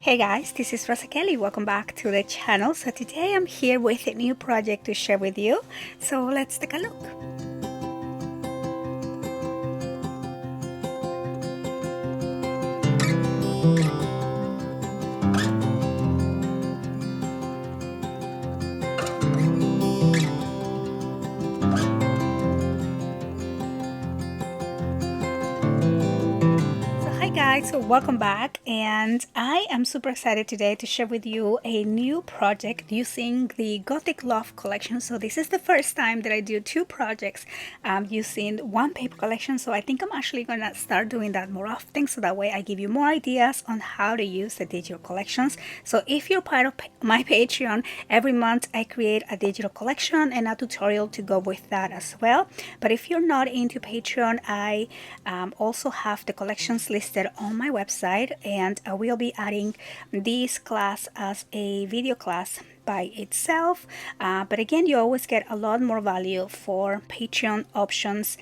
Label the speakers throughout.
Speaker 1: Hey guys, this is Rosa Kelly. Welcome back to the channel. So today I'm here with a new project to share with you. So let's take a look. So welcome back, and I am super excited today to share with you a new project using the Gothic Love collection. So this is the first time that I do two projects using one paper collection, so I think I'm actually gonna start doing that more often, so that way I give you more ideas on how to use the digital collections. So if you're part of my Patreon, every month I create a digital collection and a tutorial to go with that as well. But if you're not into Patreon, I also have the collections listed on my website, and I will be adding this class as a video class by itself, but again, you always get a lot more value for Patreon options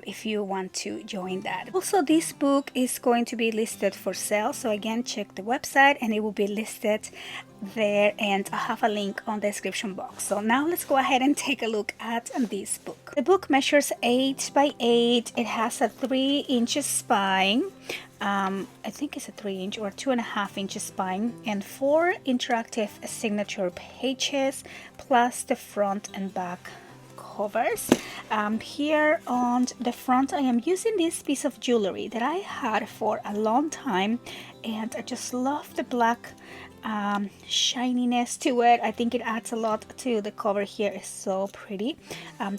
Speaker 1: if you want to join that. Also, this book is going to be listed for sale, so again, check the website and it will be listed there, and I have a link on the description box. So now let's go ahead and take a look at this book. The book measures 8 by 8. It has a 3-inch spine. I think it's a 3-inch or 2.5-inch spine, and 4 interactive signature pages plus the front and back covers. Here on the front I am using this piece of jewelry that I had for a long time, and I just love the black shininess to it. I think it adds a lot to the cover. Here is so pretty.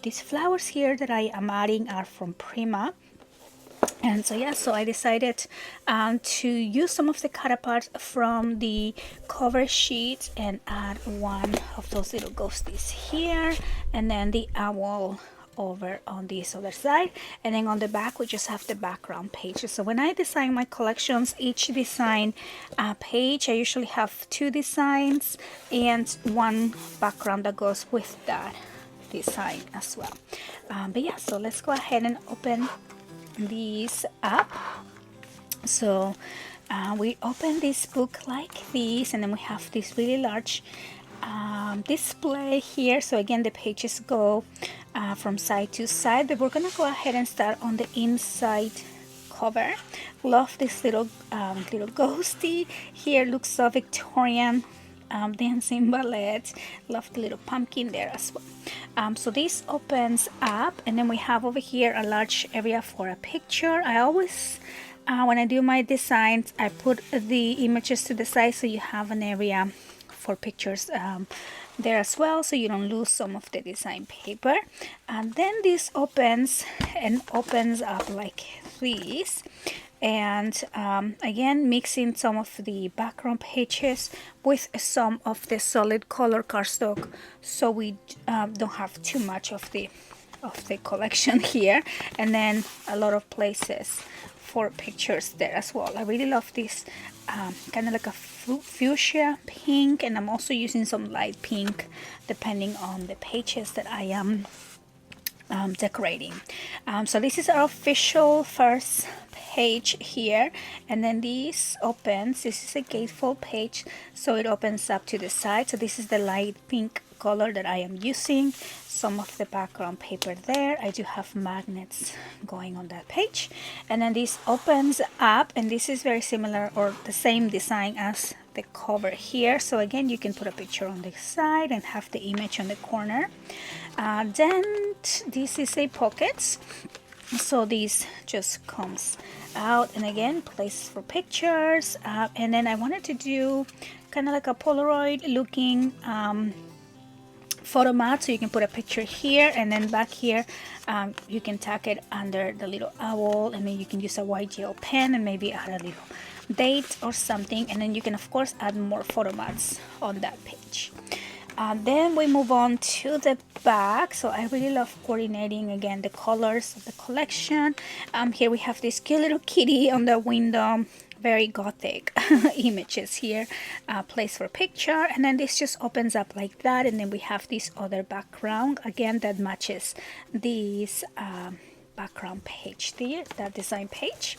Speaker 1: These flowers here that I am adding are from Prima. And so yeah, so I decided to use some of the cut-aparts from the cover sheet and add one of those little ghosties here, and then the owl over on this other side, and then on the back we just have the background pages. So when I design my collections, each design page, I usually have 2 designs and 1 background that goes with that design as well. But yeah, so let's go ahead and open these up. So we open this book like this, and then we have this really large display here. So again, the pages go from side to side, but we're gonna go ahead and start on the inside cover. Love this little ghosty here. Looks so Victorian, dancing ballet. Love the little pumpkin there as well. So this opens up, and then we have over here a large area for a picture. I always when I do my designs, I put the images to the side so you have an area for pictures there as well, so you don't lose some of the design paper. And then this opens up like this, and again, mixing some of the background pages with some of the solid color cardstock, so we don't have too much of the collection here, and then a lot of places for pictures there as well. I really love this kind of like a fuchsia pink, and I'm also using some light pink depending on the pages that I am decorating. So this is our official first page here, and then this opens. This is a gatefold page, so it opens up to the side. So this is the light pink color that I am using. Some of the background paper there. I do have magnets going on that page, and then this opens up, and this is very similar or the same design as the cover here. So again, you can put a picture on the side and have the image on the corner. Then this is a pocket, so this just comes out, and again, places for pictures. And then I wanted to do kind of like a Polaroid looking photo mat, so you can put a picture here, and then back here you can tack it under the little owl, and then you can use a white gel pen and maybe add a little date or something, and then you can of course add more photo mats on that page. Then we move on to the back. So I really love coordinating again the colors of the collection. Here we have this cute little kitty on the window, very Gothic images here, place for picture, and then this just opens up like that, and then we have this other background again that matches these background page there, that design page.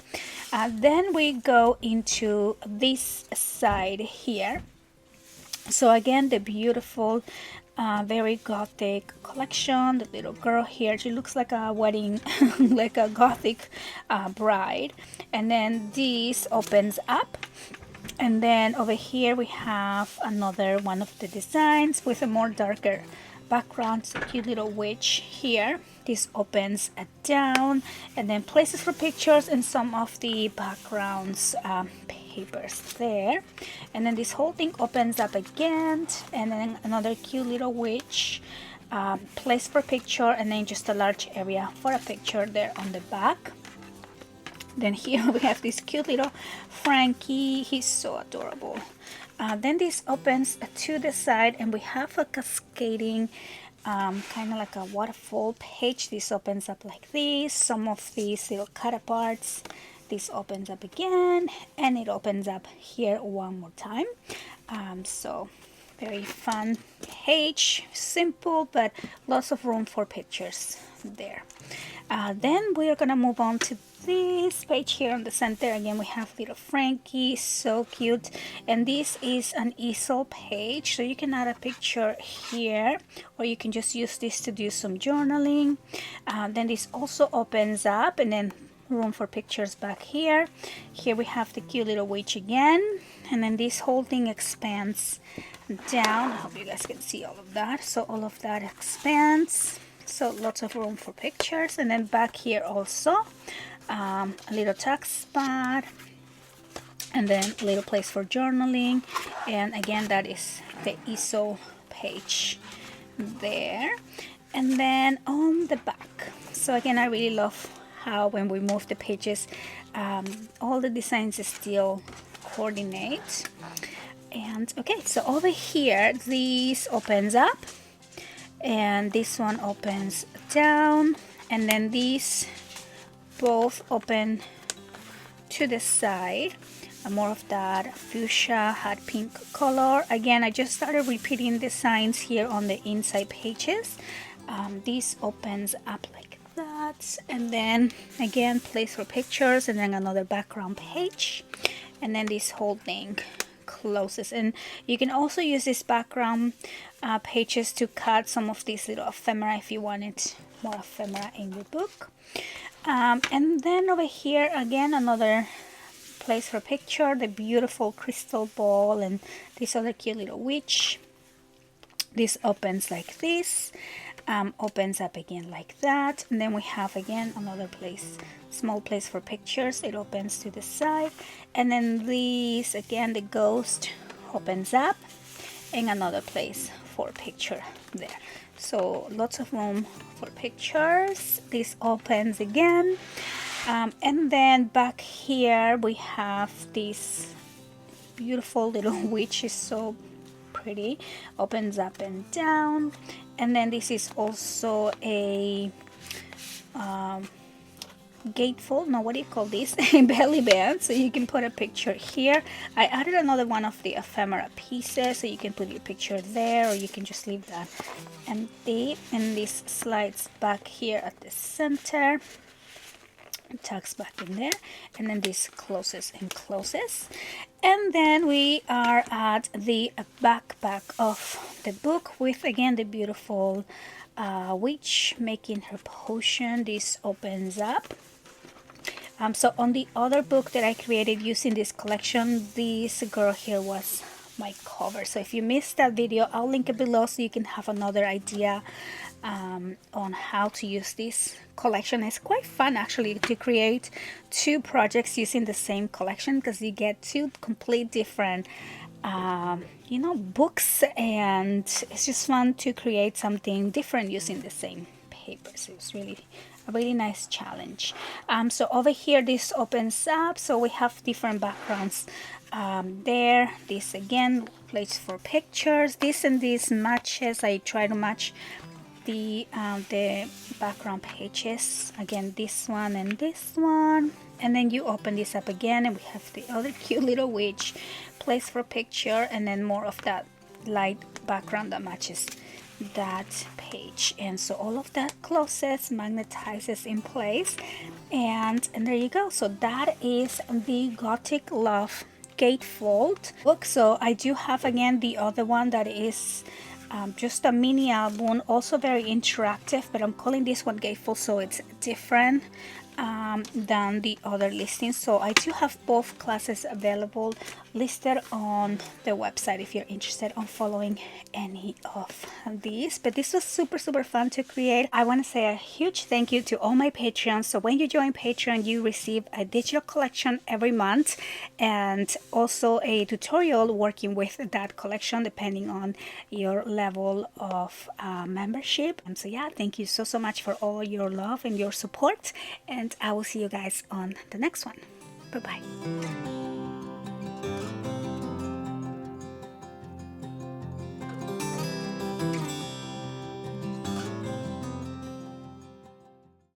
Speaker 1: Then we go into this side here. So again, the beautiful very Gothic collection. The little girl here, she looks like a wedding like a Gothic bride. And then this opens up, and then over here we have another one of the designs with a more darker background. It's a cute little witch here. This opens down, and then places for pictures and some of the backgrounds papers there. And then this whole thing opens up again, and then another cute little witch, place for picture, and then just a large area for a picture there on the back. Then here we have this cute little Frankie. He's so adorable. Then this opens to the side, and we have a cascading kind of like a waterfall page. This opens up like this. Some of these little cut aparts. This opens up again, and it opens up here one more time. So very fun page, simple, but lots of room for pictures there. Then we are gonna move on to this page here on the center. Again, we have little Frankie, so cute. And this is an easel page, so you can add a picture here, or you can just use this to do some journaling. Then this also opens up, and then room for pictures back here. Here we have the cute little witch again, and then this whole thing expands down. I hope you guys can see all of that. So all of that expands, so lots of room for pictures. And then back here also a little tuck spot, and then a little place for journaling. And again, that is the easel page there. And then on the back, so again, I really love how when we move the pages, all the designs still coordinate. And okay, so over here, this opens up, and this one opens down, and then these both open to the side. More of that fuchsia hot pink color. Again, I just started repeating the signs here on the inside pages. This opens up like that, and then again, place for pictures, and then another background page, and then this whole thing closes. And you can also use this background pages to cut some of these little ephemera if you wanted more ephemera in your book. And then over here again, another place for picture, the beautiful crystal ball, and this other cute little witch. This opens like this, opens up again like that, and then we have again another place, small place for pictures. It opens to the side, and then this again, the ghost opens up, and another place for picture there. So lots of room for pictures. This opens again, and then back here we have this beautiful little witch. Is so pretty, opens up and down. And then this is also a gatefold, no, what do you call this? A belly band, so you can put a picture here. I added another one of the ephemera pieces, so you can put your picture there, or you can just leave that empty. And this slides back here at the center, tucks back in there, and then this closes and closes. And then we are at the backpack of the book with again the beautiful witch making her potion. This opens up. So on the other book that I created using this collection, this girl here was my cover. So if you missed that video, I'll link it below so you can have another idea on how to use this collection. It's quite fun actually to create two projects using the same collection, because you get two complete different books, and it's just fun to create something different using the same paper. So it's really a really nice challenge. So over here this opens up, so we have different backgrounds there. This again, place for pictures. This and this matches. I try to match the background pages, again this one and this one. And then you open this up again, and we have the other cute little witch, place for picture, and then more of that light background that matches that page. And so all of that closes, magnetizes in place, and there you go. So that is the Gothic Love Gatefold book. So I do have again the other one that is just a mini album, also very interactive, but I'm calling this one Gatefold so it's different than the other listings. So I do have both classes available listed on the website if you're interested on following any of these. But this was super fun to create. I want to say a huge thank you to all my Patreons. So when you join Patreon, you receive a digital collection every month and also a tutorial working with that collection depending on your level of membership. And so yeah, thank you so much for all your love and your support, and I will see you guys on the next one. Bye bye.